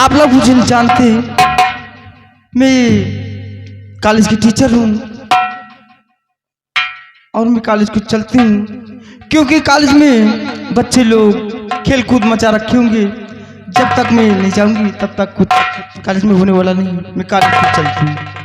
आप लोग मुझे नहीं जानते, मैं कॉलेज की टीचर हूँ और मैं कॉलेज को चलती हूँ क्योंकि कॉलेज में बच्चे लोग खेल कूद मचा रखे होंगे। जब तक मैं नहीं जाऊंगी तब तक कुछ कॉलेज में होने वाला नहीं। मैं कॉलेज को चलती हूँ।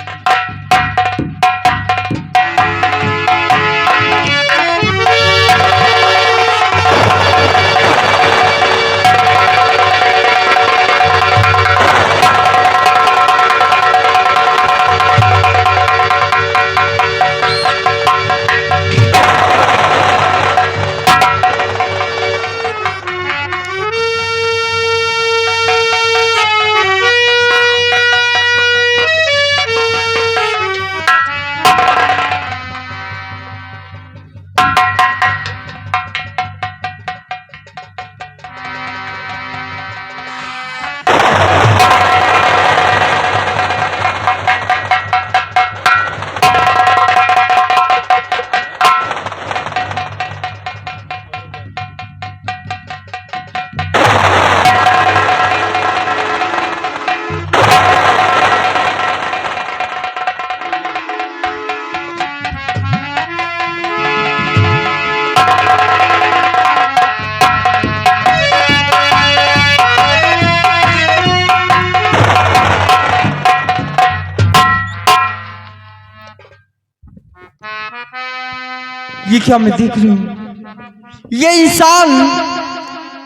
ये क्या मैं देख रही हूँ? ये इंसान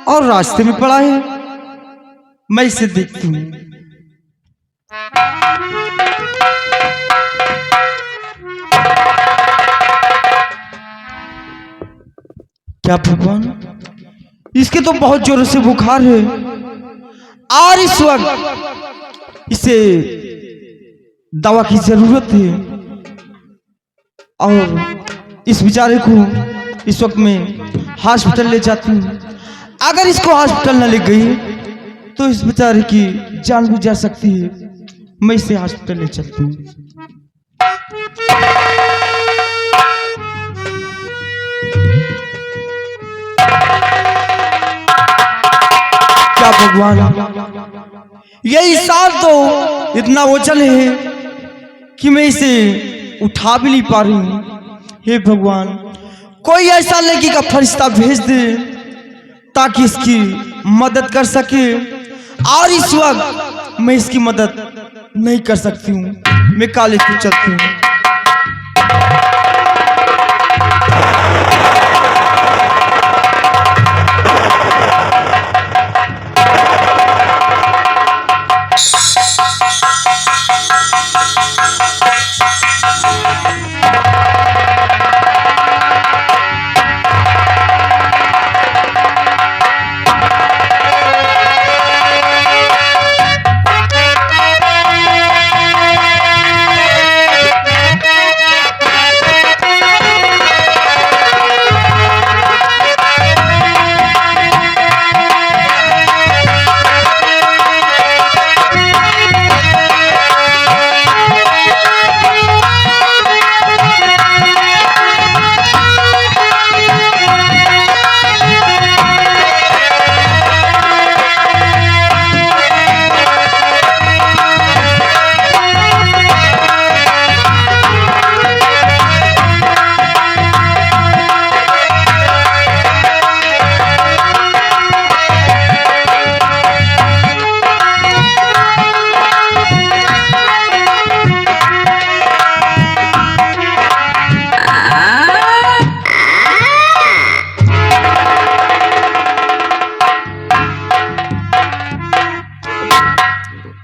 और रास्ते में पड़ा है। मैं इसे देखती हूँ। क्या भगवान, इसके तो बहुत जोरों से बुखार है और इस वक्त इसे दवा की जरूरत है और इस बेचारे को इस वक्त मैं हॉस्पिटल ले जाती हूँ। अगर इसको हॉस्पिटल न ले गई तो इस बेचारे की जान भी जा सकती है। मैं इसे हॉस्पिटल ले चलती हूँ। क्या भगवान, ये इंसान तो इतना ओझल है कि मैं इसे उठा भी नहीं पा रही हूँ। हे भगवान, कोई ऐसा नेकी का फरिश्ता भेज दे ताकि इसकी मदद कर सके और इस वक्त मैं इसकी मदद नहीं कर सकती हूँ। मैं कॉलेज को चलती हूँ।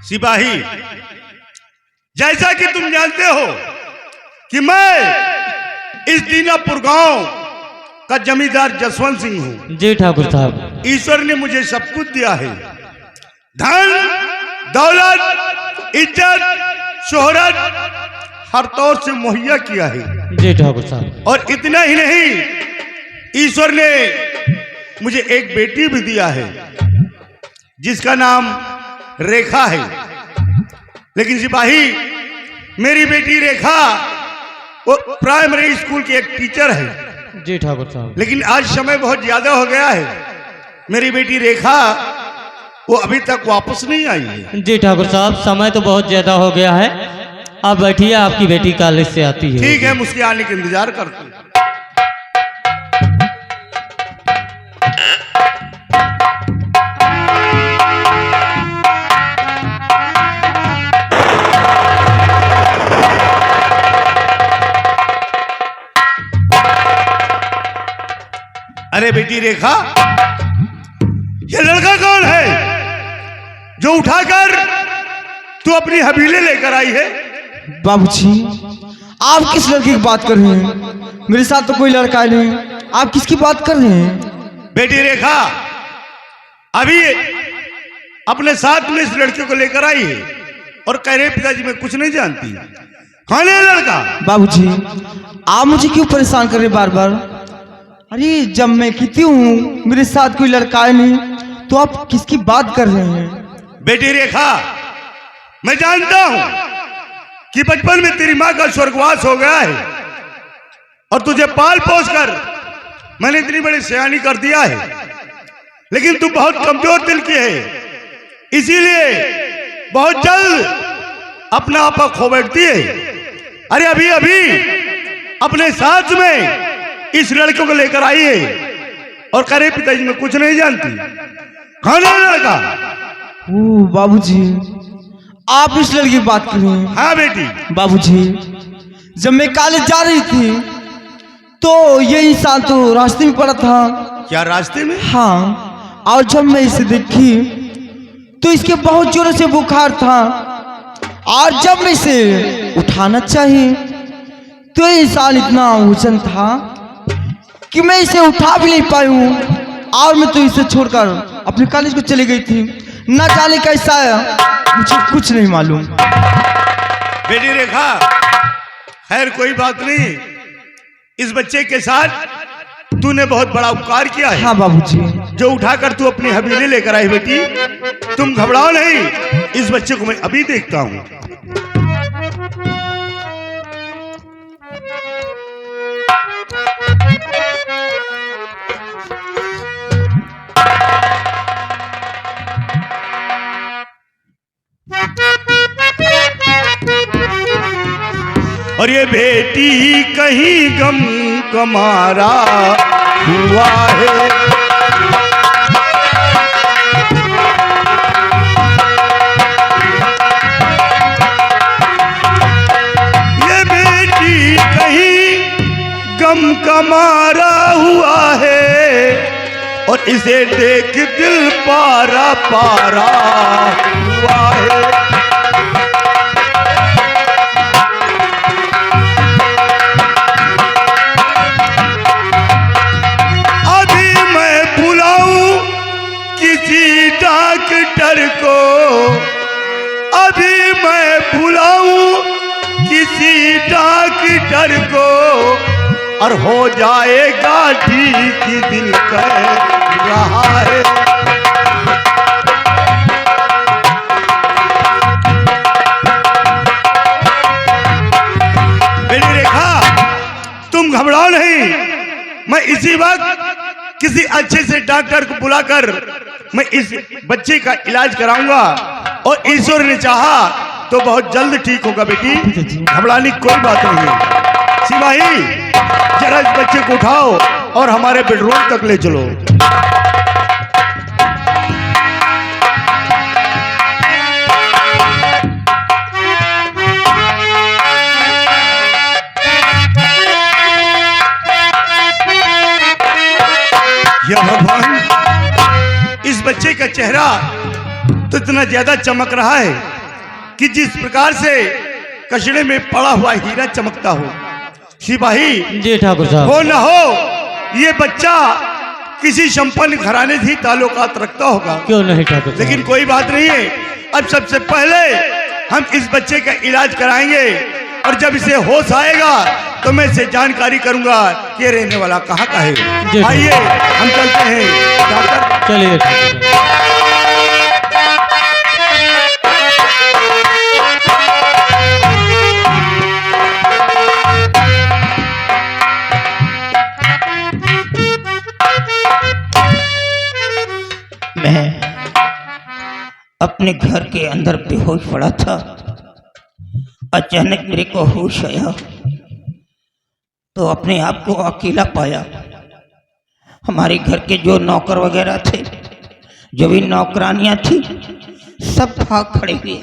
सिपाही, जैसा कि तुम जानते हो कि मैं इस दीनापुर गांव का जमींदार जसवंत सिंह हूं। जी ठाकुर साहब। ईश्वर ने मुझे सब कुछ दिया है, धन दौलत इज्जत शोहरत हर तौर से मुहैया किया है। जी ठाकुर साहब। और इतना ही नहीं, ईश्वर ने मुझे एक बेटी भी दिया है जिसका नाम रेखा है। लेकिन सिपाही, मेरी बेटी रेखा वो प्राइमरी स्कूल की एक टीचर है। जी ठाकुर साहब। लेकिन आज समय बहुत ज्यादा हो गया है। मेरी बेटी रेखा वो अभी तक वापस नहीं आई है। जी ठाकुर साहब, समय तो बहुत ज्यादा हो गया है। आप बैठिए, आपकी बेटी कॉलेज से आती है। ठीक है, उसके आने का इंतजार करते हैं। अरे बेटी रेखा, ये लड़का कौन है जो उठाकर तू अपनी हवेली लेकर आई है? बाबूजी, आप किस लड़के की बात कर रहे हैं? मेरे साथ तो कोई लड़का नहीं। आप किसकी बात कर रहे हैं? बेटी रेखा अभी अपने साथ में इस लड़के को लेकर आई है और कह रहे पिताजी मैं कुछ नहीं जानती। कौन है लड़का? बाबूजी, आप मुझे क्यों परेशान कर रहे हैं बार बार? अरे जब मैं कहती हूँ मेरे साथ कोई लड़का है नहीं, तो आप किसकी बात कर रहे हैं? बेटी रेखा, मैं जानता हूं कि बचपन में तेरी मां का स्वर्गवास हो गया है और तुझे पाल पोस कर मैंने इतनी बड़ी सयानी कर दिया है, लेकिन तू बहुत कमजोर दिल की है, इसीलिए बहुत जल्द अपना आपा खो बैठती है। अरे अभी अभी अपने साथ में इस लड़के को लेकर आई है और कह रहे पिताजी मैं कुछ नहीं जानती। कौन है लड़का? ओ बाबूजी, आप इस लड़की की बात कर रहे हैं? हाँ बेटी। बाबूजी, जब मैं कॉलेज जा रही थी तो ये इंसान तो रास्ते में पड़ा था। क्या रास्ते में? हाँ, और जब मैं इसे देखी तो इसके बहुत जोरों से बुखार था, और जब मैं इसे उठाना चाहिए तो ये इंसान इतना वजन था कि मैं इसे उठा भी नहीं पाई हूँ, और मैं तो इसे छोड़कर अपने कॉलेज को चली गई थी। ना जाने कैसा है, मुझे कुछ नहीं मालूम। बेटी रेखा, खैर कोई बात नहीं, इस बच्चे के साथ तूने बहुत बड़ा उपकार किया है। हाँ बाबूजी। जो उठाकर तू अपनी हवेली लेकर आई। बेटी तुम घबराओ नहीं, इस बच्चे को मैं अभी देखता हूँ। और ये बेटी कहीं गम कमारा हुआ है, ये बेटी कहीं गम कमारा हुआ है, और इसे देख दिल पारा पारा हुआ है। डॉक्टर को अभी मैं बुलाऊं किसी डॉक्टर को, और हो जाएगा ठीक दिल कह रहा है। बेटी रेखा, तुम घबराओ नहीं, मैं इसी वक्त किसी अच्छे से डॉक्टर को बुलाकर मैं इस बच्चे का इलाज कराऊंगा, और ईश्वर ने चाहा तो बहुत जल्द ठीक होगा। बेटी घबराने की कोई बात नहीं है। सिपाही, जरा इस बच्चे को उठाओ और हमारे बेडरूम तक ले चलो। या भगवान, इस बच्चे का चेहरा तो इतना ज्यादा चमक रहा है कि जिस प्रकार से कचड़े में पड़ा हुआ हीरा चमकता हो। सिपाही जी ठाकुर साहब। हो न हो ये बच्चा किसी संपन्न घराने से ताल्लुकात रखता होगा। क्यों नहीं ठाकुर साहब? लेकिन कोई बात नहीं है, अब सबसे पहले हम इस बच्चे का इलाज कराएंगे, और जब इसे होश आएगा तो मैं इसे जानकारी करूंगा कि रहने वाला कहाँ का है। आइए हम चलते हैं डॉक्टर। चलिए ठाकुर साहब। अपने घर के अंदर बेहोश पड़ा था। अचानक मेरे को होश आया तो अपने आप को अकेला पाया। हमारे घर के जो नौकर वगैरह थे, जो भी नौकरानियां थी, सब भाग खड़े हुए,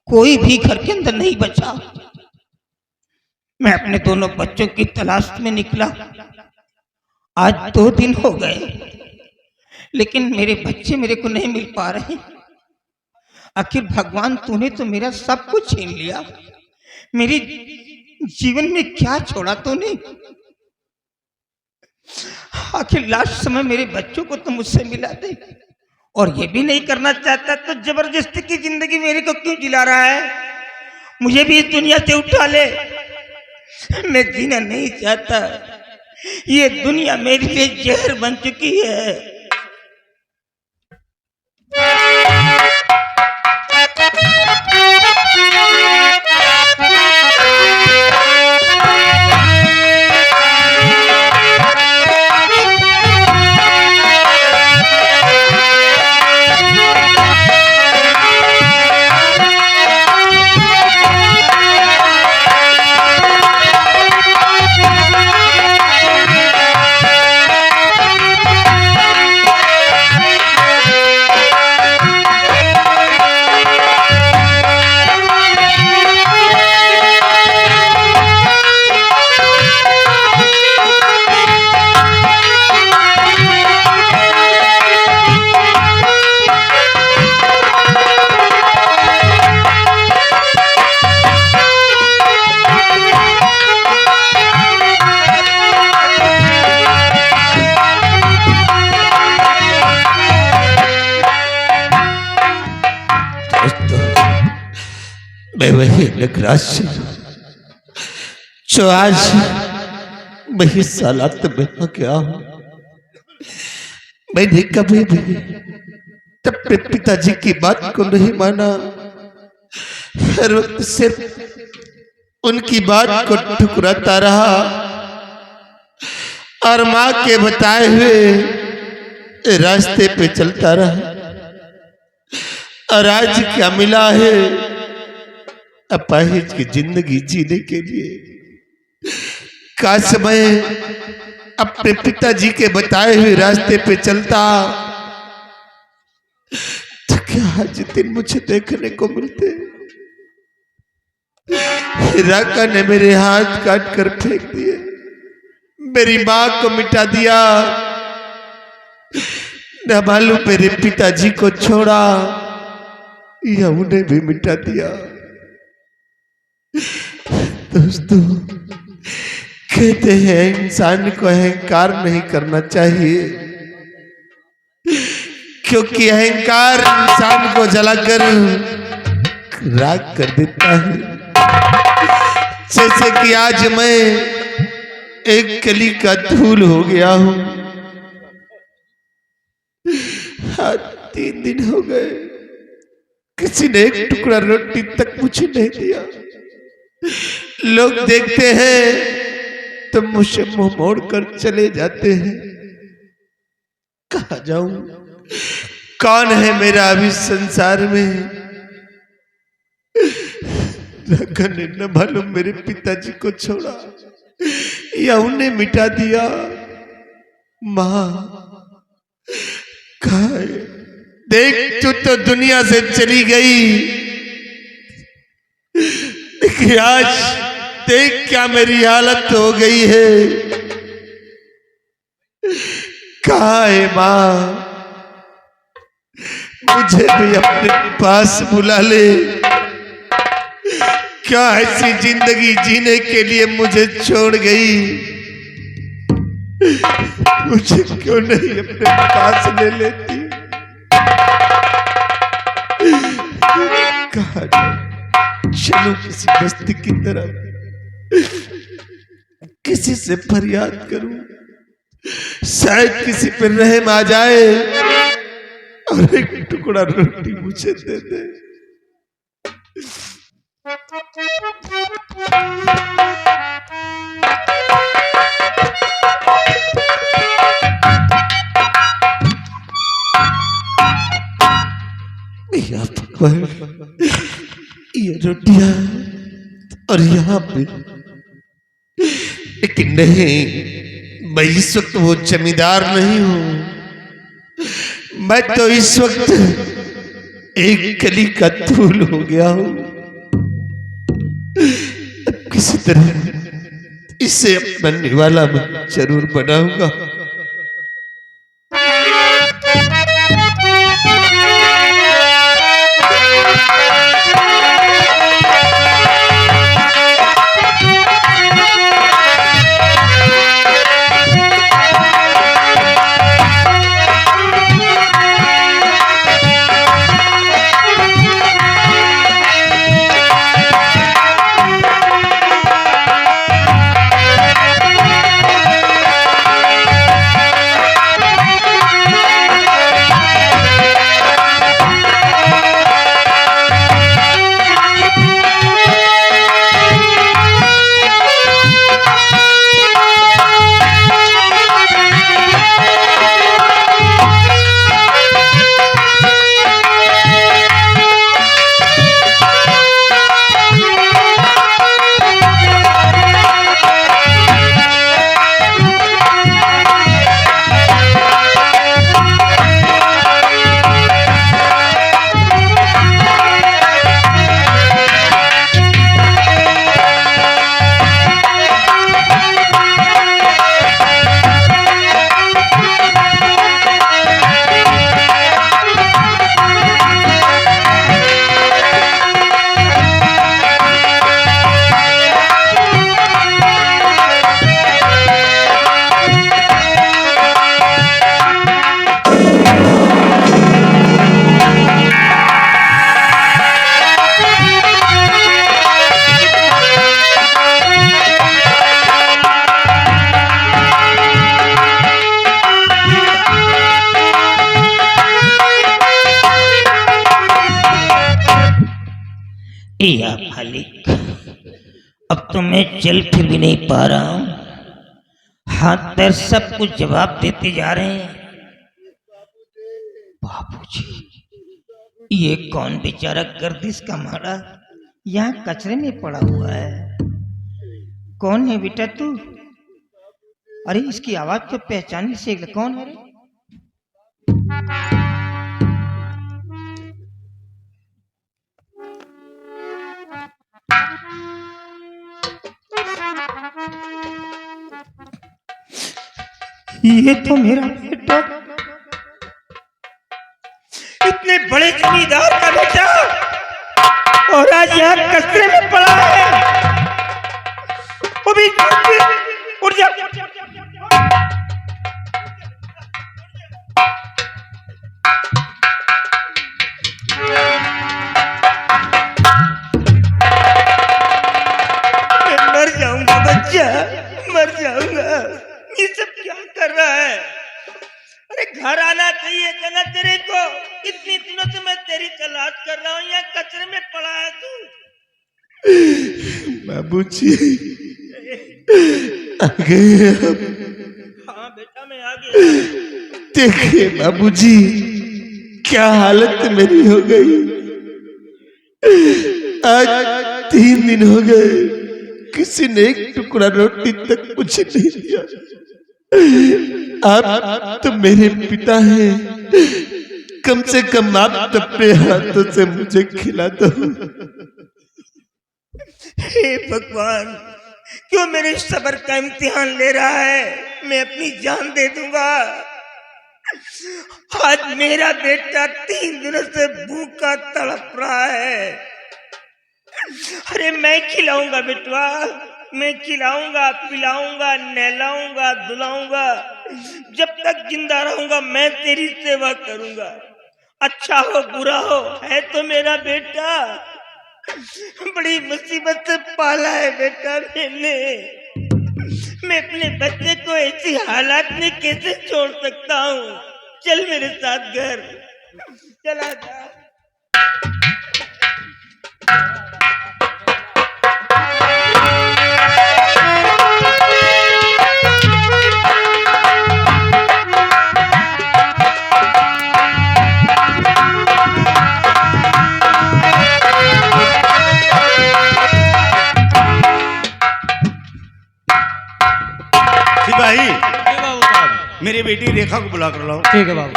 कोई भी घर के अंदर नहीं बचा। मैं अपने दोनों बच्चों की तलाश में निकला। आज 2 दिन हो गए लेकिन मेरे बच्चे मेरे को नहीं मिल पा रहे। आखिर भगवान तूने तो मेरा सब कुछ छीन लिया, मेरे जीवन में क्या छोड़ा तूने? आखिर लास्ट समय मेरे बच्चों को तो मुझसे मिला दे, और ये भी नहीं करना चाहता तो जबरदस्ती की जिंदगी मेरे को क्यों जिला रहा है? मुझे भी इस दुनिया से उठा ले, मैं जीना नहीं चाहता। ये दुनिया मेरे लिए जहर बन चुकी है। मैं वही नगराज जो आज वही सालात में हो गया हूं। मैंने कभी भी अपने पिताजी की बात को नहीं माना, हर वक्त सिर्फ उनकी बात को ठुकराता रहा और मां के बताए हुए रास्ते पे चलता रहा। और आज क्या मिला है? अपाहिज की जिंदगी जीने के लिए काश मैं अपने पिताजी के बताए हुए रास्ते पे चलता तो क्या आज दिन मुझे देखने को मिलते। राका ने मेरे हाथ काट कर फेंक दिए, मेरी मां को मिटा दिया, न मालूम मेरे पिताजी को छोड़ा या उन्हें भी मिटा दिया। दोस्तों, कहते हैं इंसान को अहंकार नहीं करना चाहिए, क्योंकि अहंकार इंसान को जलाकर राख कर देता है। जैसे कि आज मैं एक कली का धूल हो गया हूं। आज 3 दिन हो गए, किसी ने एक टुकड़ा रोटी तक मुझे नहीं दिया। लोग देखते हैं तो मुझे मुंह मोड़ कर चले जाते हैं। कहाँ जाऊं? कौन है मेरा अभी संसार में? राका ने न मालूम मेरे पिताजी को छोड़ा या उन्हें मिटा दिया। मां कहाँ है? देख, तू तो दुनिया से चली गई, लेकिन आज देख क्या मेरी हालत हो गई है। कहाँ है मां? मुझे भी अपने पास बुला ले। क्या ऐसी जिंदगी जीने के लिए मुझे छोड़ गई? मुझे क्यों नहीं अपने पास ले लेती? कहाँ जाऊं? चलो किसी बस्ती की तरफ, किसी से फरियाद करूं, शायद किसी पर रहम आ जाए और एक टुकड़ा रोटी मुझे दे दे। या भगवान, ये रोटियां और यहाँ पे, लेकिन नहीं, मैं इस वक्त वो जमींदार नहीं हूं। मैं तो इस वक्त एक कली का फूल हो गया हूं। अब किसी तरह इसे अपना निवाला मैं जरूर बनाऊंगा। या मालिक, अब तो मैं चल फिर भी नहीं पा रहा हूं। हाथ पैर सब कुछ जवाब देते जा रहे हैं। बाबूजी, ये कौन बेचारा गर्दिश का मारा यहाँ कचरे में पड़ा हुआ है? कौन है बेटा तू? अरे इसकी आवाज तो पहचानी से कौन है रे? ये तो मेरा बेटा, इतने बड़े जमींदार का बेटा, और आज यहाँ कचरे में पड़ा है। वो भी उठ जा। मैं मर जाऊंगा बच्चा, मर जाऊंगा। ये सब क्या कर रहा है? अरे घर आना चाहिए था ना तेरे को। इतनी दिनों से मैं तेरी तलाश कर रहा हूँ, यहाँ कचरे में पड़ा है तू। बाबूजी आ गए हम। हाँ बेटा मैं आ गया। देखिए बाबूजी, क्या हालत मेरी हो गई। आज 3 दिन हो गए, किसी ने एक टुकड़ा रोटी तक मुझे नहीं दिया। आप तो मेरे पिता हैं, कम से कम आप अपने हाथों से मुझे खिला दो। हे भगवान, क्यों मेरे सब्र का इम्तिहान ले रहा है? मैं अपनी जान दे दूंगा। आज मेरा बेटा 3 दिनों से भूखा तड़प रहा है। अरे मैं खिलाऊंगा बेटवा, मैं खिलाऊंगा, पिलाऊंगा, नहलाऊंगा, धुलाऊंगा। जब तक जिंदा रहूंगा मैं तेरी सेवा करूंगा। अच्छा हो बुरा हो, है तो मेरा बेटा। बड़ी मुसीबत से पाला है बेटा मैंने। मैं अपने बच्चे को ऐसी हालात में कैसे छोड़ सकता हूँ? चल मेरे साथ घर, चला जा। बेटी रेखा को बुला कर लाओ। ठीक है बाबू।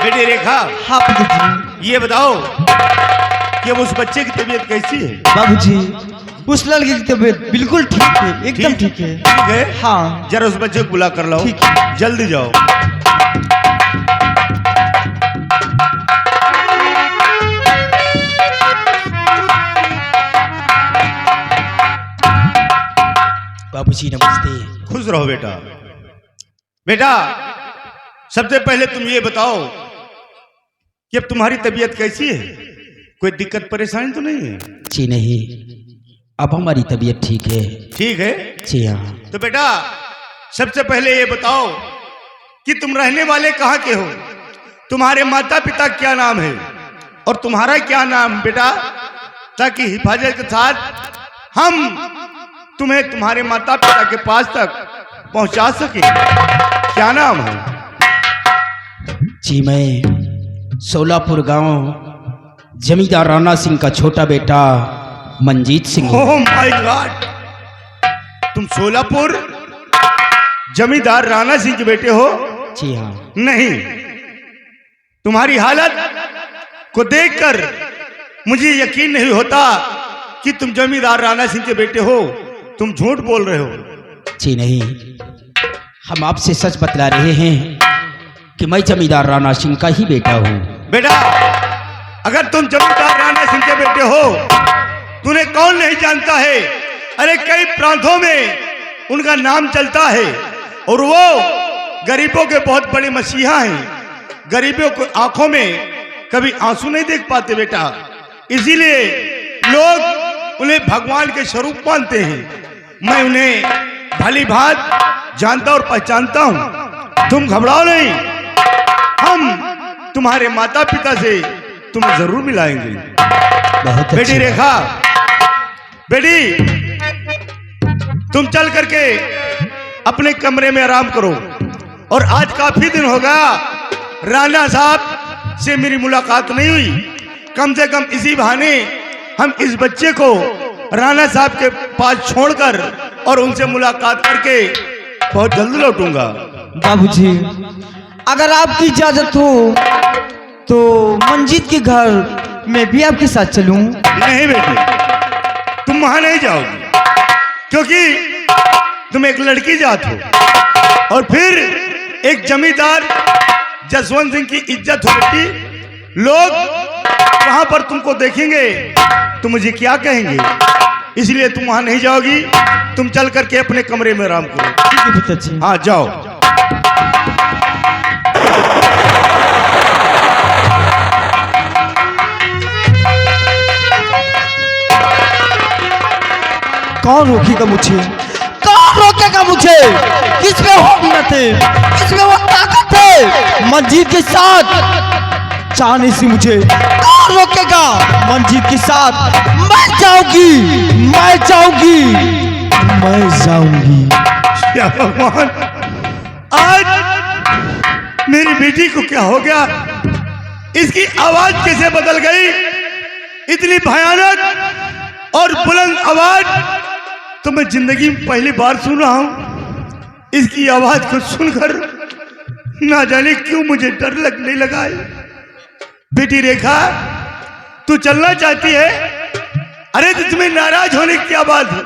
बेटी रेखा, हाँ पिताजी। ये बताओ कि अब उस बच्चे की तबीयत कैसी है? बाबूजी, उस लड़के की तबीयत बिल्कुल ठीक है, एकदम ठीक है। ठीक है, हाँ जरा उस बच्चे को बुला कर लाओ। ठीक है। जल्दी जाओ। बाबूजी नमस्ते। खुश रहो बेटा। बेटा, सबसे पहले तुम ये बताओ कि अब तुम्हारी तबीयत कैसी है? कोई दिक्कत परेशानी तो नहीं है? जी नहीं, अब हमारी तबीयत ठीक है। ठीक है। जी हाँ। तो बेटा, सबसे पहले ये बताओ कि तुम रहने वाले कहाँ के हो? तुम्हारे माता पिता क्या नाम है और तुम्हारा क्या नाम बेटा, ताकि हिफाजत के साथ हम तुम्हें तुम्हारे माता पिता के पास तक पहुंचा सके। क्या नाम है? जी मैं सोलापुर गांव जमींदार राणा सिंह का छोटा बेटा मंजीत सिंह हूँ। ओह माय गॉड, तुम सोलापुर जमींदार राणा सिंह के बेटे हो? जी हाँ। नहीं, तुम्हारी हालत को देखकर मुझे यकीन नहीं होता कि तुम जमींदार राणा सिंह के बेटे हो। तुम झूठ बोल रहे हो। जी नहीं, हम आपसे सच बतला रहे हैं कि मैं जमींदार राणा सिंह का ही बेटा हूँ। बेटा, अगर तुम जमींदार राणा सिंह के बेटे हो, तुम्हें कौन नहीं जानता है? अरे कई प्रांतों में उनका नाम चलता है और वो गरीबों के बहुत बड़े मसीहा हैं। गरीबों को आंखों में कभी आंसू नहीं देख पाते बेटा, इसीलिए लोग उन्हें भगवान के स्वरूप मानते हैं। मैं उन्हें भली भांति जानता और पहचानता हूं। तुम घबराओ नहीं, हम तुम्हारे माता पिता से तुम्हें जरूर मिलाएंगे। बहुत बेटी अच्छी रेखा, बेटी तुम चल करके अपने कमरे में आराम करो। और आज काफी दिन हो गया राणा साहब से मेरी मुलाकात नहीं हुई। कम से कम इसी बहाने हम इस बच्चे को राणा साहब के पास छोड़कर और उनसे मुलाकात करके बहुत जल्द लौटूंगा। बाबूजी, अगर आपकी इजाजत हो तो मंजीत के घर मैं भी आपके साथ चलूं? नहीं बेटी, तुम वहां नहीं जाओगी, क्योंकि तुम एक लड़की जात हो और फिर एक जमींदार जसवंत सिंह की इज्जत हो बेटी। लोग वहां पर तुमको देखेंगे तो मुझे क्या कहेंगे, इसलिए तुम वहां नहीं जाओगी। तुम चल करके अपने कमरे में आराम करो। ठीक है पिताजी। हाँ जाओ। कौन रोकेगा मुझे? कौन रोकेगा मुझे? किसमें वो हिम्मत है, किसमें वो ताकत है? मंजीत के साथ चाहने से मुझे कौन रोकेगा? मंजीत के साथ मैं जाऊंगी, मैं जाऊंगी, मैं जाऊंगी। क्या भगवान, आज मेरी बेटी को क्या हो गया? इसकी आवाज कैसे बदल गई? इतनी भयानक और बुलंद आवाज तो मैं जिंदगी में पहली बार सुन रहा हूं। इसकी आवाज को सुनकर ना जाने क्यों मुझे डर लगने लगा है। बेटी रेखा, तू चलना चाहती है? अरे तो तुम्हें नाराज होने की क्या बात है?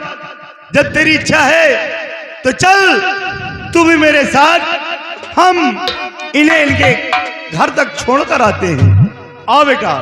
जब तेरी इच्छा है तो चल, तू भी मेरे साथ। हम इन्हें इनके घर तक छोड़कर आते हैं। आओ बेटा।